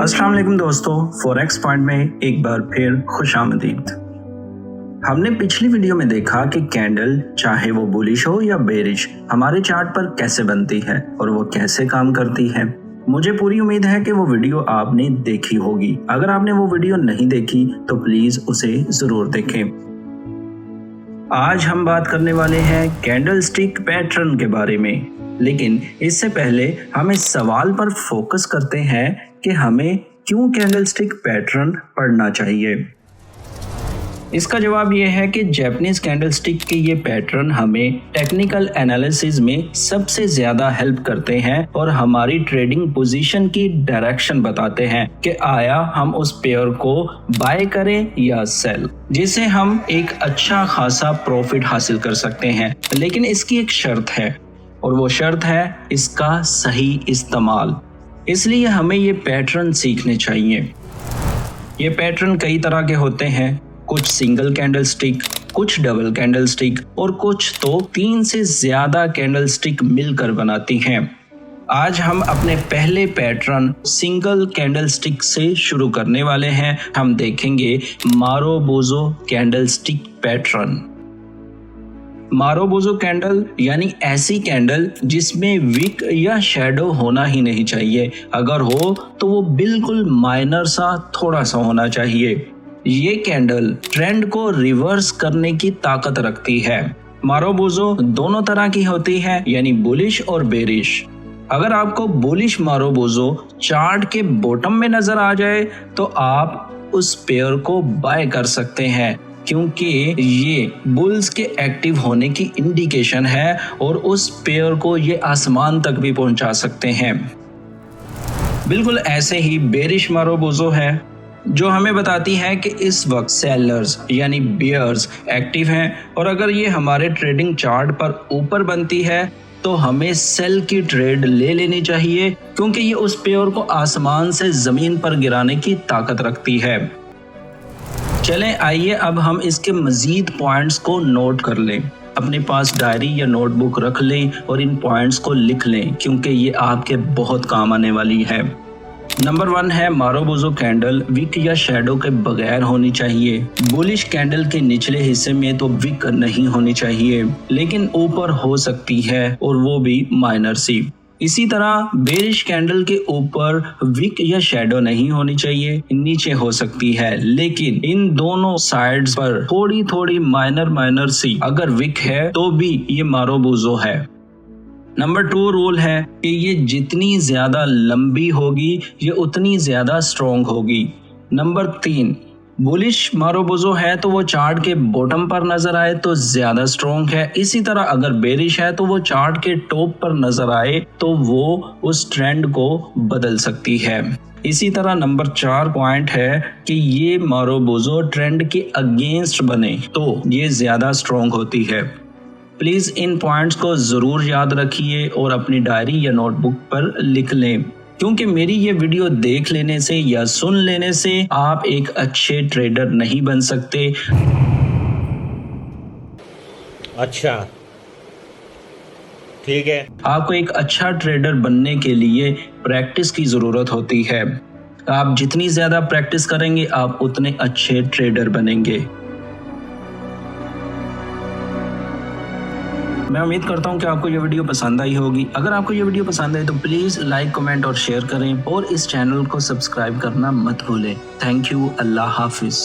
अस्सलाम वालेकुम दोस्तों, फॉरेक्स पॉइंट में एक बार फिर खुशामदीद। हमने पिछली वीडियो में देखा कि कैंडल चाहे वो बुलिश हो या बेरिश हमारे चार्ट पर कैसे बनती है और वो कैसे काम करती है। मुझे पूरी उम्मीद है कि वो वीडियो आपने देखी होगी। अगर आपने वो वीडियो नहीं देखी तो प्लीज उसे जरूर देखें। आज हम बात करने वाले हैं कैंडलस्टिक पैटर्न के बारे में, लेकिन इससे पहले हम इस सवाल पर फोकस करते हैं कि हमें क्यों कैंडलस्टिक पैटर्न पढ़ना चाहिए। इसका जवाब यह है कि जैपनीज कैंडलस्टिक के ये पैटर्न हमें टेक्निकल एनालिसिस में सबसे ज्यादा हेल्प करते हैं और हमारी ट्रेडिंग पोजीशन की डायरेक्शन बताते हैं कि आया हम उस पेयर को बाय करें या सेल, जिससे हम एक अच्छा खासा प्रॉफिट हासिल कर सकते हैं। लेकिन इसकी एक शर्त है और वो शर्त है इसका सही इस्तेमाल। इसलिए हमें ये पैटर्न सीखने चाहिए। ये पैटर्न कई तरह के होते हैं, कुछ सिंगल कैंडलस्टिक, कुछ डबल कैंडलस्टिक और कुछ तो 3 से ज्यादा कैंडलस्टिक मिलकर बनाती हैं। आज हम अपने पहले पैटर्न सिंगल कैंडलस्टिक से शुरू करने वाले हैं। हम देखेंगे मारोबोजो कैंडलस्टिक पैटर्न। मारोबोजो कैंडल यानी ऐसी कैंडल जिसमें विक या शैडो होना ही नहीं चाहिए। अगर हो तो वो बिल्कुल माइनर सा थोड़ा सा होना चाहिए। ये कैंडल ट्रेंड को रिवर्स करने की ताकत रखती है। मारोबोजो दोनों तरह की होती है, यानी बुलिश और बेरिश। अगर आपको बुलिश मारोबोजो चार्ट के बॉटम में नजर आ जाए तो आप उस पेयर को बाय कर सकते हैं, क्योंकि ये बुल्स के एक्टिव होने की इंडिकेशन है और उस पेयर को ये आसमान तक भी पहुंचा सकते हैं। बिल्कुल ऐसे ही बेरिश मारोबोजो है जो हमें बताती है कि इस वक्त सेलर्स यानी बियर्स एक्टिव हैं और अगर ये हमारे ट्रेडिंग चार्ट पर ऊपर बनती है तो हमें सेल की ट्रेड ले लेनी चाहिए, क्योंकि ये उस पेयर को आसमान से जमीन पर गिराने की ताकत रखती है। चलें आइए अब हम इसके मजीद पॉइंट्स को नोट कर लें। अपने पास डायरी या नोटबुक रख लें और इन पॉइंट्स को लिख लें, क्योंकि ये आपके बहुत काम आने वाली है। नंबर 1 है मारोबोजो कैंडल विक या शैडो के बगैर होनी चाहिए। बुलिश कैंडल के निचले हिस्से में तो विक नहीं होनी चाहिए, लेकिन ऊपर हो सकती है और वो भी माइनर सी। इसी तरह बेरिश कैंडल के ऊपर विक या शैडो नहीं होनी चाहिए, नीचे हो सकती है, लेकिन इन दोनों साइड्स पर थोड़ी थोड़ी माइनर सी अगर विक है तो भी ये मारोबोजो है। नंबर 2 रूल है कि ये जितनी ज्यादा लंबी होगी ये उतनी ज्यादा स्ट्रॉन्ग होगी। नंबर 3 बुलिश मारोबोजो है तो वो चार्ट के बॉटम पर नजर आए तो ज्यादा स्ट्रॉन्ग है। इसी तरह अगर बेरिश है तो वो चार्ट के टॉप पर नजर आए तो वो उस ट्रेंड को बदल सकती है। इसी तरह नंबर 4 पॉइंट है कि ये मारोबोजो ट्रेंड के अगेंस्ट बने तो ये ज्यादा स्ट्रॉन्ग होती है। प्लीज इन पॉइंट्स को जरूर याद रखिए और अपनी डायरी या नोटबुक पर लिख लें, क्योंकि मेरी ये वीडियो देख लेने से या सुन लेने से आप एक अच्छे ट्रेडर नहीं बन सकते। अच्छा, ठीक है। आपको एक अच्छा ट्रेडर बनने के लिए प्रैक्टिस की जरूरत होती है। आप जितनी ज्यादा प्रैक्टिस करेंगे आप उतने अच्छे ट्रेडर बनेंगे। मैं उम्मीद करता हूं कि आपको ये वीडियो पसंद आई होगी। अगर आपको ये वीडियो पसंद आई तो प्लीज लाइक, कमेंट और शेयर करें और इस चैनल को सब्सक्राइब करना मत भूलें। Thank you. Allah Hafiz.